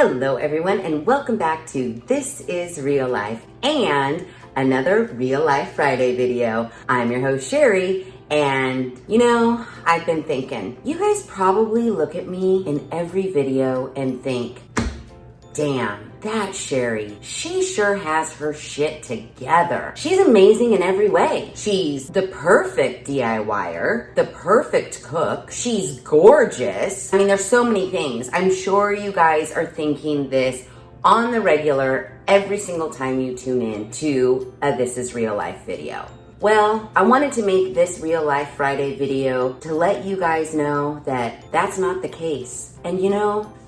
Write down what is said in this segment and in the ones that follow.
Hello everyone and welcome back to This is Real Life and another Real Life Friday video. I'm your host Sheri and I've been thinking, you guys probably look at me in every video and think, damn, that's Sheri. She sure has her shit together. She's amazing in every way. She's the perfect DIYer, the perfect cook. She's gorgeous. I mean, there's so many things. I'm sure you guys are thinking this on the regular every single time you tune in to a This is Real Life video. Well, I wanted to make this Real Life Friday video to let you guys know that that's not the case. And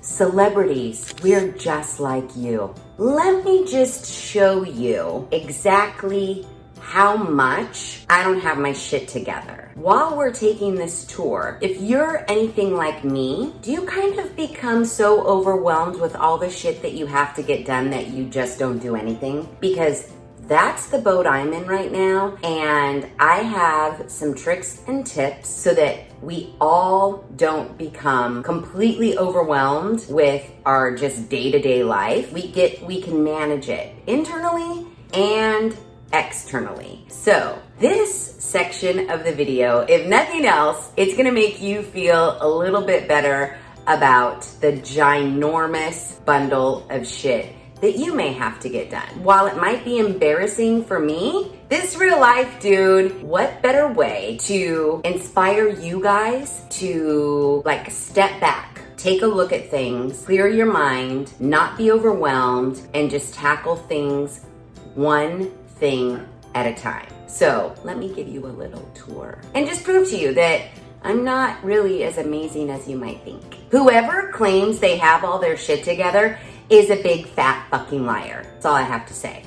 celebrities, we're just like you. Let me just show you exactly how much I don't have my shit together. While we're taking this tour, if you're anything like me, do you kind of become so overwhelmed with all the shit that you have to get done that you just don't do anything? Because that's the boat I'm in right now, and I have some tricks and tips so that we all don't become completely overwhelmed with our just day-to-day life. We can manage it internally and externally. So this section of the video, if nothing else, it's gonna make you feel a little bit better about the ginormous bundle of shit that you may have to get done. While it might be embarrassing for me, this real life, dude, what better way to inspire you guys to step back, take a look at things, clear your mind, not be overwhelmed, and just tackle things one thing at a time. So let me give you a little tour and just prove to you that I'm not really as amazing as you might think. Whoever claims they have all their shit together is a big fat fucking liar. That's all I have to say.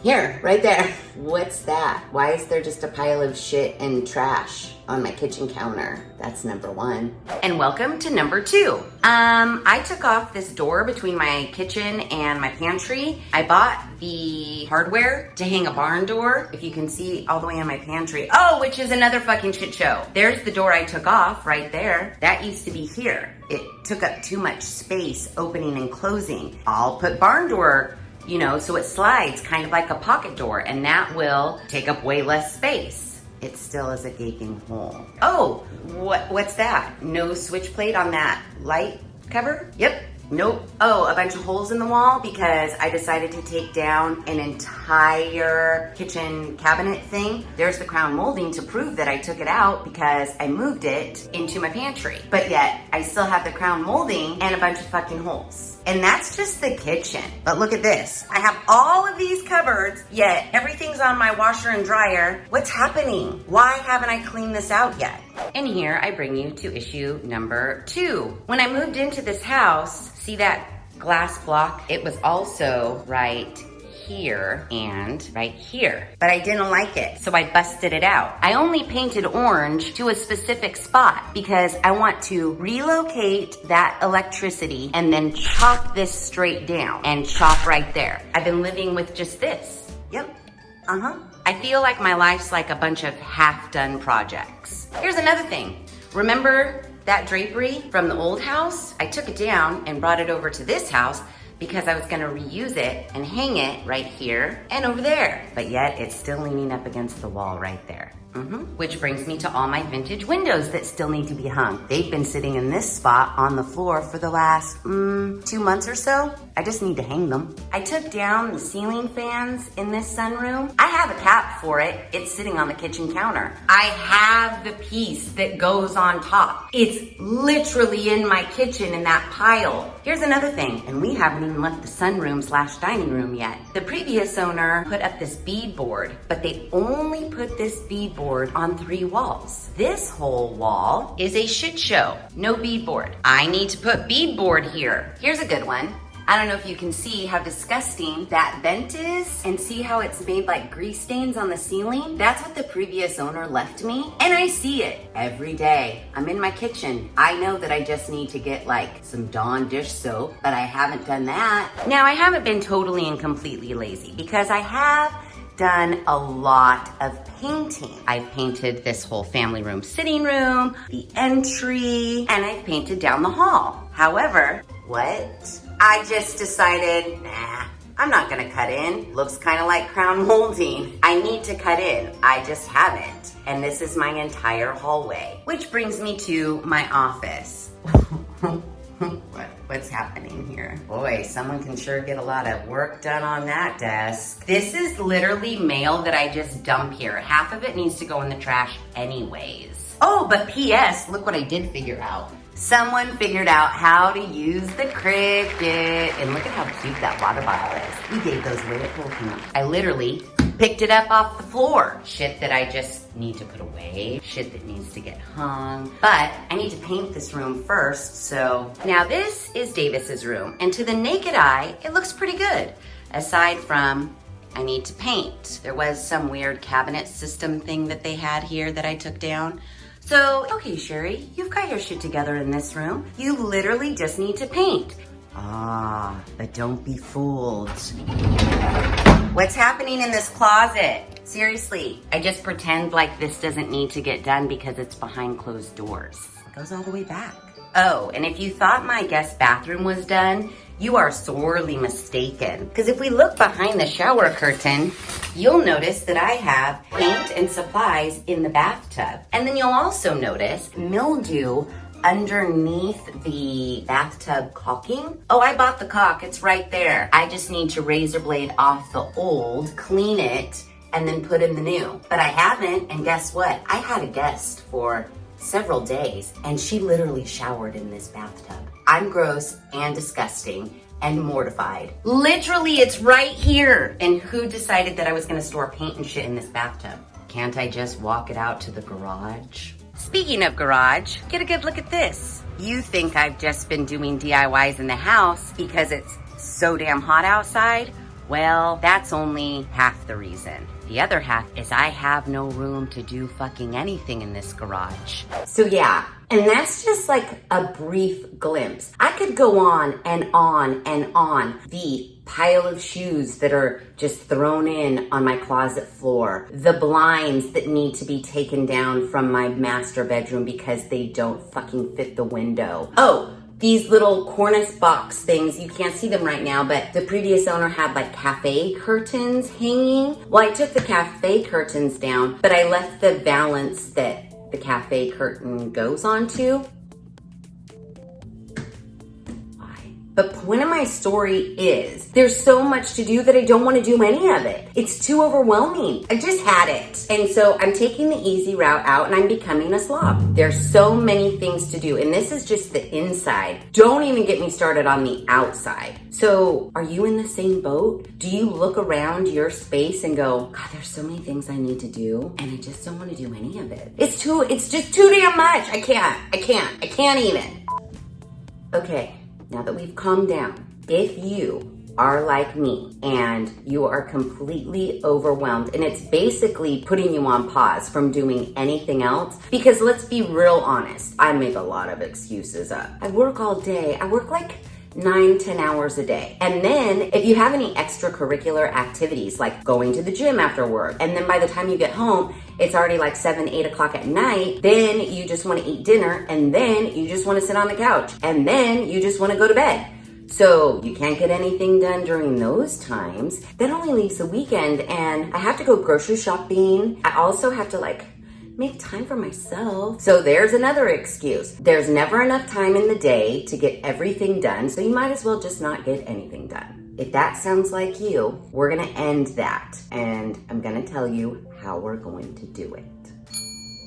Here, right there. What's that? Why is there just a pile of shit and trash on my kitchen counter? That's number one. And welcome to number two. I took off this door between my kitchen and my pantry. I bought the hardware to hang a barn door, if you can see all the way in my pantry. Oh, which is another fucking shit show. There's the door I took off right there. That used to be here. It took up too much space opening and closing. I'll put barn door, so it slides kind of like a pocket door, and that will take up way less space. It still is a gaping hole. Oh, what's that? No switch plate on that light cover? Yep. Nope. Oh, a bunch of holes in the wall because I decided to take down an entire kitchen cabinet thing. There's the crown molding to prove that I took it out because I moved it into my pantry. But yet, I still have the crown molding and a bunch of fucking holes. And that's just the kitchen. But look at this. I have all of these cupboards, yet everything's on my washer and dryer. What's happening? Why haven't I cleaned this out yet? And here I bring you to issue number two. When I moved into this house, see that glass block? It was also right here and right here, but I didn't like it, so I busted it out. I only painted orange to a specific spot because I want to relocate that electricity and then chop this straight down and chop right there. I've been living with just this. Yep. I feel like my life's like a bunch of half-done projects. Here's another thing. Remember that drapery from the old house? I took it down and brought it over to this house because I was gonna reuse it and hang it right here and over there. But yet it's still leaning up against the wall right there. Which brings me to all my vintage windows that still need to be hung. They've been sitting in this spot on the floor for the last 2 months or so. I just need to hang them. I took down the ceiling fans in this sunroom. I have a cap for it. It's sitting on the kitchen counter. I have the piece that goes on top. It's literally in my kitchen in that pile. Here's another thing, and we haven't even left the sunroom/dining room yet. The previous owner put up this beadboard, but they only put this beadboard on 3 walls. This whole wall is a shit show. No beadboard. I need to put beadboard here. Here's a good one. I don't know if you can see how disgusting that vent is and see how it's made like grease stains on the ceiling. That's what the previous owner left me. And I see it every day. I'm in my kitchen. I know that I just need to get some Dawn dish soap, but I haven't done that. Now, I haven't been totally and completely lazy because I have done a lot of painting. I've painted this whole family room, sitting room, the entry, and I've painted down the hall. However, What? I just decided, nah, I'm not gonna cut in. Looks kind of like crown molding. I need to cut in. I just haven't. And this is my entire hallway. Which brings me to my office. What's happening here? Boy, someone can sure get a lot of work done on that desk. This is literally mail that I just dump here. Half of it needs to go in the trash anyways. Oh, but P.S., look what I did figure out. Someone figured out how to use the Cricut. And look at how cute that water bottle is. We gave those away at Pool Camp. I literally picked it up off the floor. Shit that I just need to put away. Shit that needs to get hung. But I need to paint this room first, so. Now this is Davis's room. And to the naked eye, it looks pretty good. Aside from, I need to paint. There was some weird cabinet system thing that they had here that I took down. So, okay, Sheri, you've got your shit together in this room. You literally just need to paint. Ah, but don't be fooled. What's happening in this closet? Seriously, I just pretend like this doesn't need to get done because it's behind closed doors. It goes all the way back. Oh, and if you thought my guest bathroom was done, you are sorely mistaken. Because if we look behind the shower curtain, you'll notice that I have paint and supplies in the bathtub. And then you'll also notice mildew underneath the bathtub caulking. Oh, I bought the caulk, it's right there. I just need to razor blade off the old, clean it, and then put in the new. But I haven't, and guess what? I had a guest for several days, and she literally showered in this bathtub. I'm gross and disgusting and mortified. Literally, it's right here. And who decided that I was gonna store paint and shit in this bathtub? Can't I just walk it out to the garage? Speaking of garage, get a good look at this. You think I've just been doing DIYs in the house because it's so damn hot outside? Well, that's only half the reason. The other half is I have no room to do fucking anything in this garage. So yeah, and that's just like a brief glimpse. I could go on and on and on. The pile of shoes that are just thrown in on my closet floor. The blinds that need to be taken down from my master bedroom because they don't fucking fit the window. Oh, these little cornice box things, you can't see them right now, but the previous owner had like cafe curtains hanging. Well, I took the cafe curtains down, but I left the valance that the cafe curtain goes onto. The point of my story is there's so much to do that I don't want to do any of it. It's too overwhelming. I just had it. And so I'm taking the easy route out and I'm becoming a slob. There's so many things to do. And this is just the inside. Don't even get me started on the outside. So are you in the same boat? Do you look around your space and go, God, there's so many things I need to do and I just don't want to do any of it. It's just too damn much. I can't even. Okay. Now that we've calmed down, if you are like me and you are completely overwhelmed and it's basically putting you on pause from doing anything else, because let's be real honest, I make a lot of excuses up. I work all day. I work like 9-10 hours a day. And then if you have any extracurricular activities like going to the gym after work, and then by the time you get home, it's already like 7-8 o'clock at night, then you just want to eat dinner, and then you just want to sit on the couch, and then you just want to go to bed. So you can't get anything done during those times. That only leaves the weekend, and I have to go grocery shopping. I also have to like make time for myself. So there's another excuse. There's never enough time in the day to get everything done, so you might as well just not get anything done. If that sounds like you, we're gonna end that, and I'm gonna tell you how we're going to do it.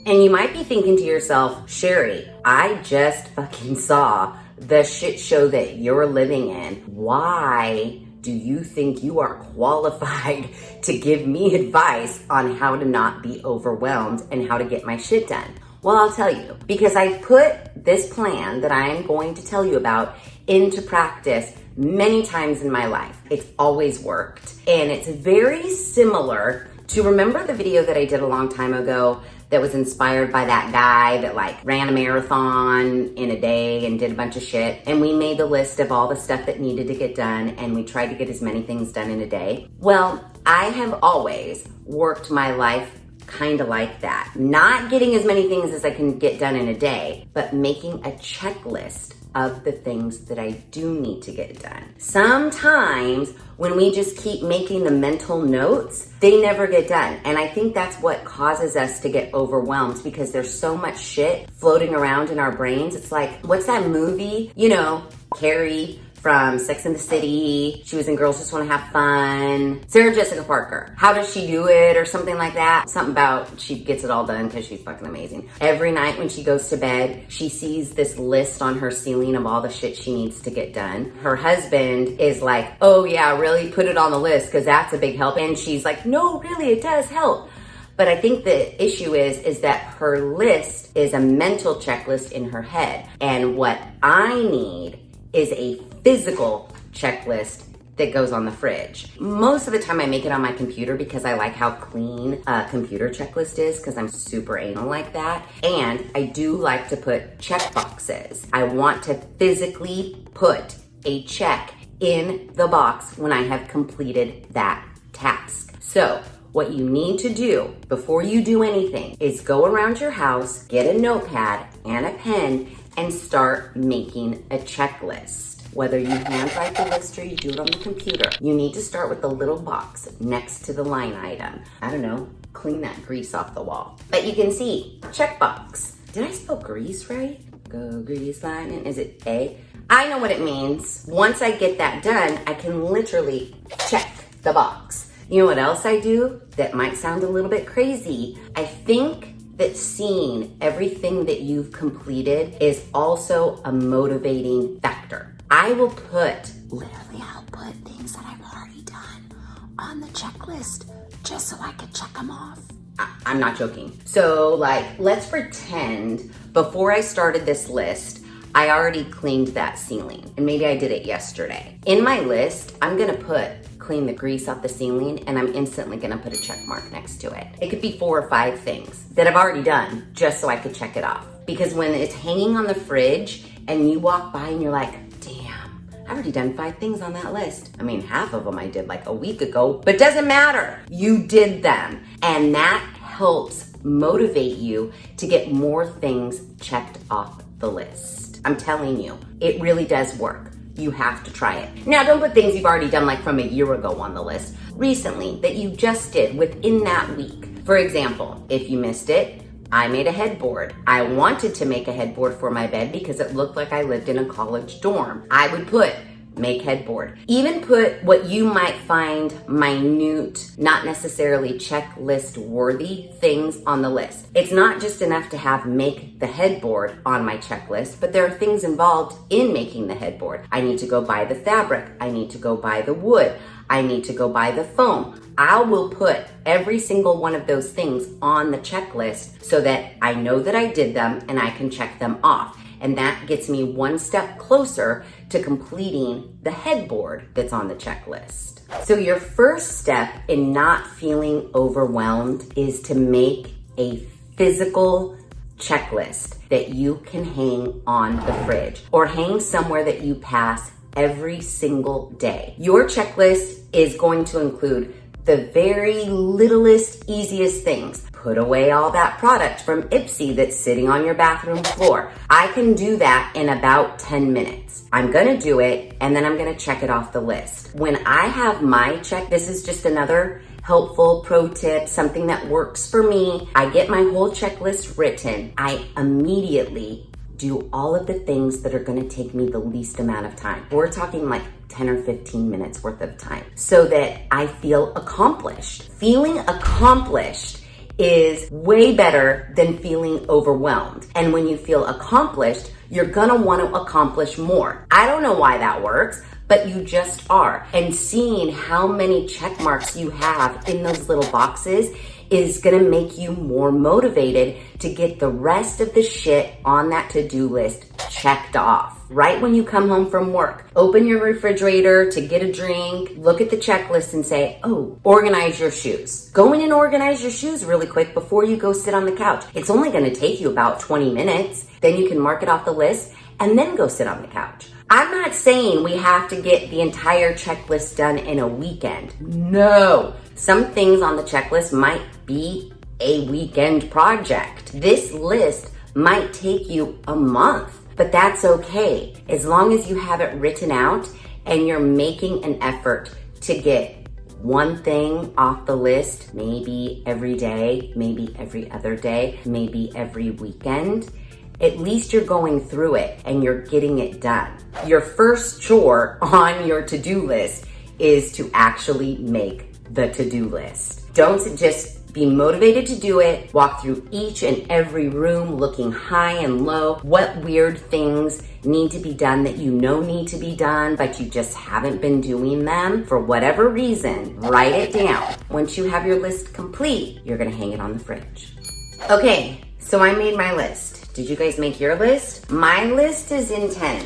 And you might be thinking to yourself, Sheri, I just fucking saw the shit show that you're living in. Why do you think you are qualified to give me advice on how to not be overwhelmed and how to get my shit done? Well, I'll tell you, because I put this plan that I am going to tell you about into practice many times in my life. It's always worked. And it's very similar to, remember the video that I did a long time ago that was inspired by that guy that like ran a marathon in a day and did a bunch of shit. And we made the list of all the stuff that needed to get done and we tried to get as many things done in a day. Well, I have always worked my life kind of like that. Not getting as many things as I can get done in a day, but making a checklist of the things that I do need to get done. Sometimes when we just keep making the mental notes, they never get done. And I think that's what causes us to get overwhelmed, because there's so much shit floating around in our brains. It's like, what's that movie? You know, Carrie from Sex and the City. She was in Girls Just Want to Have Fun. Sarah Jessica Parker. How does she do it, or something like that? Something about she gets it all done because she's fucking amazing. Every night when she goes to bed, she sees this list on her ceiling of all the shit she needs to get done. Her husband is like, oh yeah, really put it on the list because that's a big help. And she's like, no, really, it does help. But I think the issue is that her list is a mental checklist in her head. And what I need is a physical checklist that goes on the fridge. Most of the time I make it on my computer because I like how clean a computer checklist is, because I'm super anal like that. And I do like to put check boxes. I want to physically put a check in the box when I have completed that task. So what you need to do before you do anything is go around your house, get a notepad and a pen, and start making a checklist. Whether you handwrite the list or you do it on the computer, you need to start with the little box next to the line item. I don't know, clean that grease off the wall. But you can see, checkbox. Did I spell grease right? Go grease lightning, is it A? I know what it means. Once I get that done, I can literally check the box. You know what else I do that might sound a little bit crazy? I think that seeing everything that you've completed is also a motivating factor. I'll put things that I've already done on the checklist just so I can check them off. I'm not joking. So like, let's pretend before I started this list, I already cleaned that ceiling, and maybe I did it yesterday. In my list, I'm gonna put clean the grease off the ceiling, and I'm instantly gonna put a check mark next to it. It could be 4 or 5 things that I've already done just so I could check it off. Because when it's hanging on the fridge and you walk by and you're like, damn, I've already done 5 things on that list. I mean, half of them I did like a week ago, but doesn't matter. You did them. And that helps motivate you to get more things checked off the list. I'm telling you, it really does work. You have to try it. Now, don't put things you've already done like from a year ago on the list. Recently, that you just did within that week. For example, if you missed it, I made a headboard. I wanted to make a headboard for my bed because it looked like I lived in a college dorm. I would put make headboard. Even put what you might find minute, not necessarily checklist worthy things on the list. It's not just enough to have make the headboard on my checklist, but there are things involved in making the headboard. I need to go buy the fabric. I need to go buy the wood. I need to go buy the foam. I will put every single one of those things on the checklist so that I know that I did them and I can check them off. And that gets me one step closer to completing the headboard that's on the checklist. So your first step in not feeling overwhelmed is to make a physical checklist that you can hang on the fridge or hang somewhere that you pass every single day. Your checklist is going to include the very littlest, easiest things. Put away all that product from Ipsy that's sitting on your bathroom floor. I can do that in about 10 minutes. I'm gonna do it, and then I'm gonna check it off the list. When I have my check, this is just another helpful pro tip, something that works for me. I get my whole checklist written. I immediately do all of the things that are gonna take me the least amount of time. We're talking like 10 or 15 minutes worth of time so that I feel accomplished. Feeling accomplished is way better than feeling overwhelmed. And when you feel accomplished, you're gonna wanna accomplish more. I don't know why that works, but you just are. And seeing how many check marks you have in those little boxes is gonna make you more motivated to get the rest of the shit on that to-do list checked off. Right when you come home from work, open your refrigerator to get a drink, look at the checklist and say, oh, organize your shoes. Go in and organize your shoes really quick before you go sit on the couch. It's only gonna take you about 20 minutes. Then you can mark it off the list and then go sit on the couch. I'm not saying we have to get the entire checklist done in a weekend. No. Some things on the checklist might be a weekend project. This list might take you a month, but that's okay. As long as you have it written out and you're making an effort to get one thing off the list, maybe every day, maybe every other day, maybe every weekend, at least you're going through it and you're getting it done. Your first chore on your to-do list is to actually make the to-do list. Don't just be motivated to do it. Walk through each and every room looking high and low. What weird things need to be done that you know need to be done, but you just haven't been doing them for whatever reason. Write it down. Once you have your list complete, you're gonna hang it on the fridge. Okay, so I made my list. Did you guys make your list? My list is intense.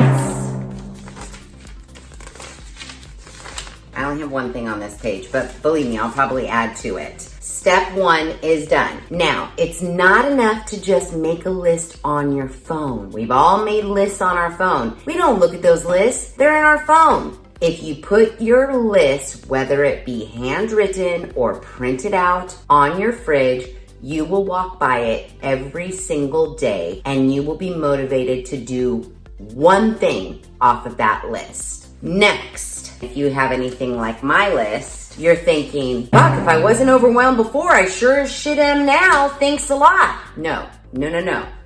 I only have one thing on this page, but believe me, I'll probably add to it. Step 1 is done. Now, it's not enough to just make a list on your phone. We've all made lists on our phone. We don't look at those lists. They're in our phone. If you put your list, whether it be handwritten or printed out on your fridge, you will walk by it every single day and you will be motivated to do one thing off of that list. Next, if you have anything like my list, you're thinking, fuck, if I wasn't overwhelmed before, I sure as shit am now. Thanks a lot. No.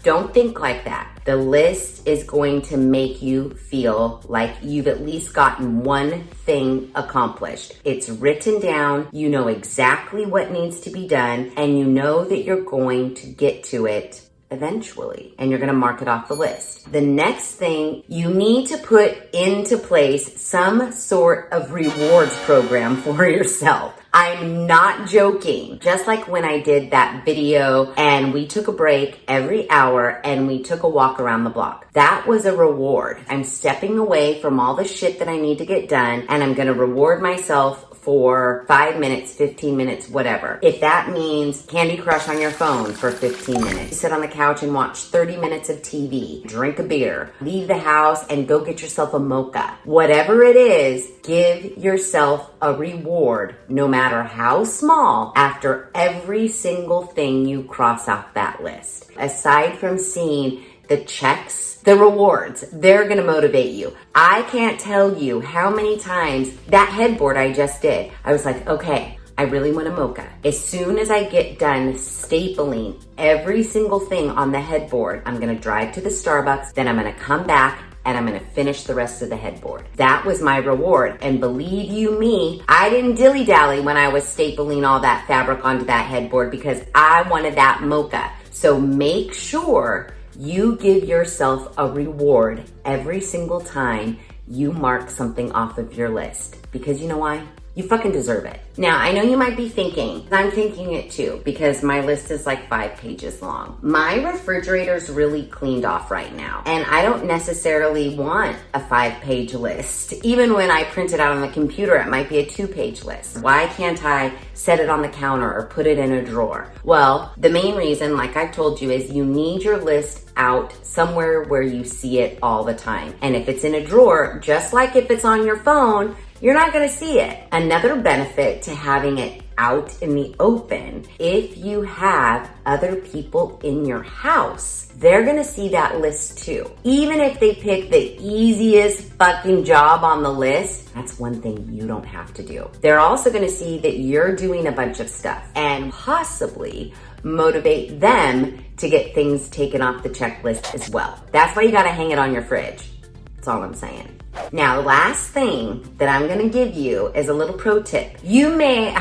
Don't think like that. The list is going to make you feel like you've at least gotten one thing accomplished. It's written down, you know exactly what needs to be done, and you know that you're going to get to it eventually, and you're gonna mark it off the list. The next thing, you need to put into place some sort of rewards program for yourself. I'm not joking. Just like when I did that video and we took a break every hour and we took a walk around the block. That was a reward. I'm stepping away from all the shit that I need to get done and I'm gonna reward myself for 5 minutes, 15 minutes, whatever. If that means Candy Crush on your phone for 15 minutes, sit on the couch and watch 30 minutes of TV, drink a beer, leave the house and go get yourself a mocha. Whatever it is, give yourself a reward, no matter how small, after every single thing you cross off that list. Aside from seeing the checks, the rewards, they're gonna motivate you. I can't tell you how many times that headboard I just did, I was like, okay, I really want a mocha. As soon as I get done stapling every single thing on the headboard, I'm gonna drive to the Starbucks, then I'm gonna come back and I'm gonna finish the rest of the headboard. That was my reward. And believe you me, I didn't dilly-dally when I was stapling all that fabric onto that headboard because I wanted that mocha. So make sure you give yourself a reward every single time you mark something off of your list. Because you know why? You fucking deserve it. Now, I know you might be thinking, I'm thinking it too, because my list is like 5 pages long. My refrigerator's really cleaned off right now, and I don't necessarily want a 5-page list. Even when I print it out on the computer, it might be a 2-page list. Why can't I set it on the counter or put it in a drawer? Well, the main reason, like I've told you, is you need your list out somewhere where you see it all the time. And if it's in a drawer, just like if it's on your phone, you're not gonna see it. Another benefit to having it out in the open, if you have other people in your house, they're gonna see that list too. Even if they pick the easiest fucking job on the list, that's one thing you don't have to do. They're also gonna see that you're doing a bunch of stuff and possibly motivate them to get things taken off the checklist as well. That's why you gotta hang it on your fridge. That's all I'm saying. Now, the last thing that I'm gonna give you is a little pro tip. You may,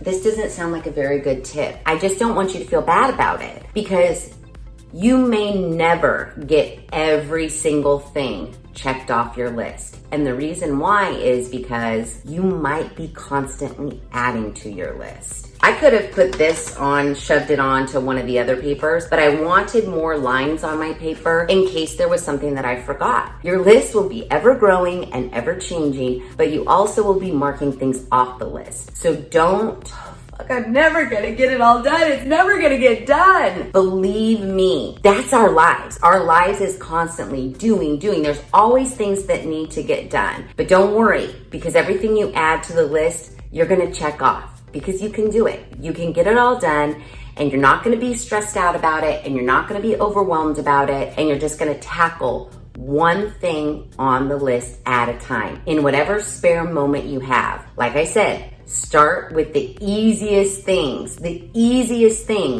this doesn't sound like a very good tip. I just don't want you to feel bad about it because you may never get every single thing checked off your list. And the reason why is because you might be constantly adding to your list. I could have put this on, shoved it on to one of the other papers, but I wanted more lines on my paper in case there was something that I forgot. Your list will be ever growing and ever changing, but you also will be marking things off the list. So don't, I'm never gonna get it all done. It's never gonna get done. Believe me, that's our lives. Our lives is constantly doing. There's always things that need to get done. But don't worry, because everything you add to the list, you're gonna check off because you can do it. You can get it all done and you're not gonna be stressed out about it, and you're not gonna be overwhelmed about it, and you're just gonna tackle one thing on the list at a time in whatever spare moment you have. Like I said, start with the easiest things,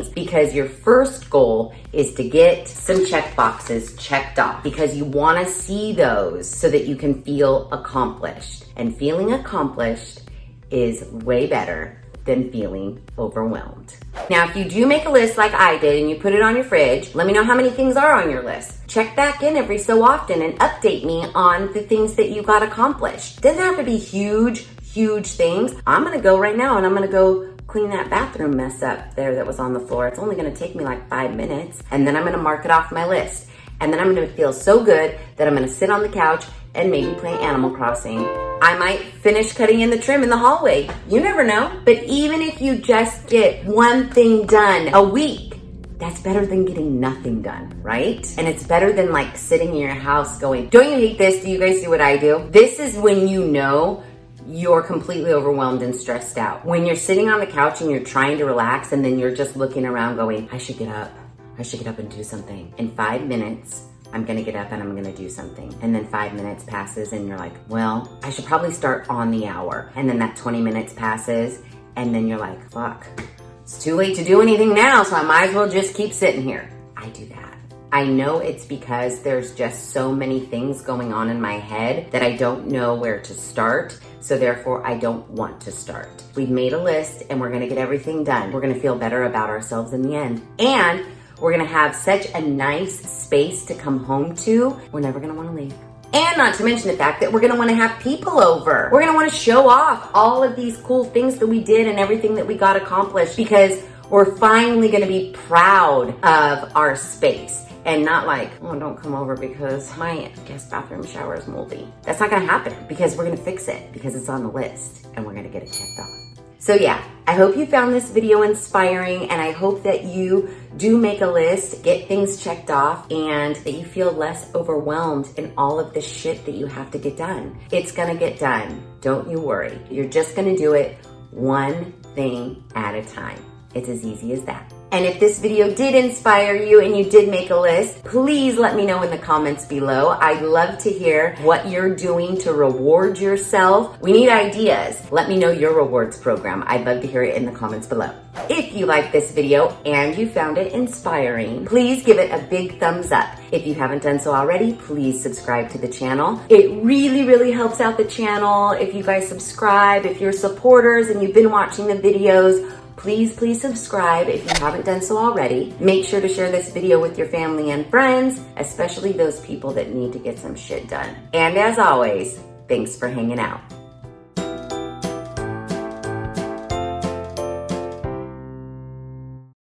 because your first goal is to get some check boxes checked off, because you want to see those so that you can feel accomplished. And feeling accomplished is way better than feeling overwhelmed. Now, if you do make a list like I did and you put it on your fridge, let me know how many things are on your list. Check back in every so often and update me on the things that you got accomplished. Doesn't have to be huge things. I'm gonna go right now and I'm gonna go clean that bathroom mess up there that was on the floor. It's only gonna take me like 5 minutes, and then I'm gonna mark it off my list. And then I'm gonna feel so good that I'm gonna sit on the couch and maybe play Animal Crossing. I might finish cutting in the trim in the hallway. You never know. But even if you just get one thing done a week, that's better than getting nothing done, right? And it's better than like sitting in your house going, don't you hate this? Do you guys do what I do? This is when you know you're completely overwhelmed and stressed out. When you're sitting on the couch and you're trying to relax, and then you're just looking around going, I should get up and do something. In 5 minutes, I'm gonna get up and I'm gonna do something. And then 5 minutes passes and you're like, well, I should probably start on the hour. And then that 20 minutes passes and then you're like, fuck, it's too late to do anything now, so I might as well just keep sitting here. I do that. I know it's because there's just so many things going on in my head that I don't know where to start. So therefore, I don't want to start. We've made a list and we're gonna get everything done. We're gonna feel better about ourselves in the end. And we're gonna have such a nice space to come home to. We're never gonna wanna leave. And not to mention the fact that we're gonna wanna have people over. We're gonna wanna show off all of these cool things that we did and everything that we got accomplished, because we're finally gonna be proud of our space. And not like, oh, don't come over because my guest bathroom shower is moldy. That's not gonna happen, because we're gonna fix it, because it's on the list and we're gonna get it checked off. So yeah, I hope you found this video inspiring, and I hope that you do make a list, get things checked off, and that you feel less overwhelmed in all of the shit that you have to get done. It's gonna get done, don't you worry. You're just gonna do it one thing at a time. It's as easy as that. And if this video did inspire you and you did make a list, please let me know in the comments below. I'd love to hear what you're doing to reward yourself. We need ideas. Let me know your rewards program. I'd love to hear it in the comments below. If you like this video and you found it inspiring, please give it a big thumbs up. If you haven't done so already, please subscribe to the channel. It really helps out the channel if you guys subscribe. If you're supporters and you've been watching the videos, please subscribe if you haven't done so already. Make sure to share this video with your family and friends, especially those people that need to get some shit done. And as always, thanks for hanging out.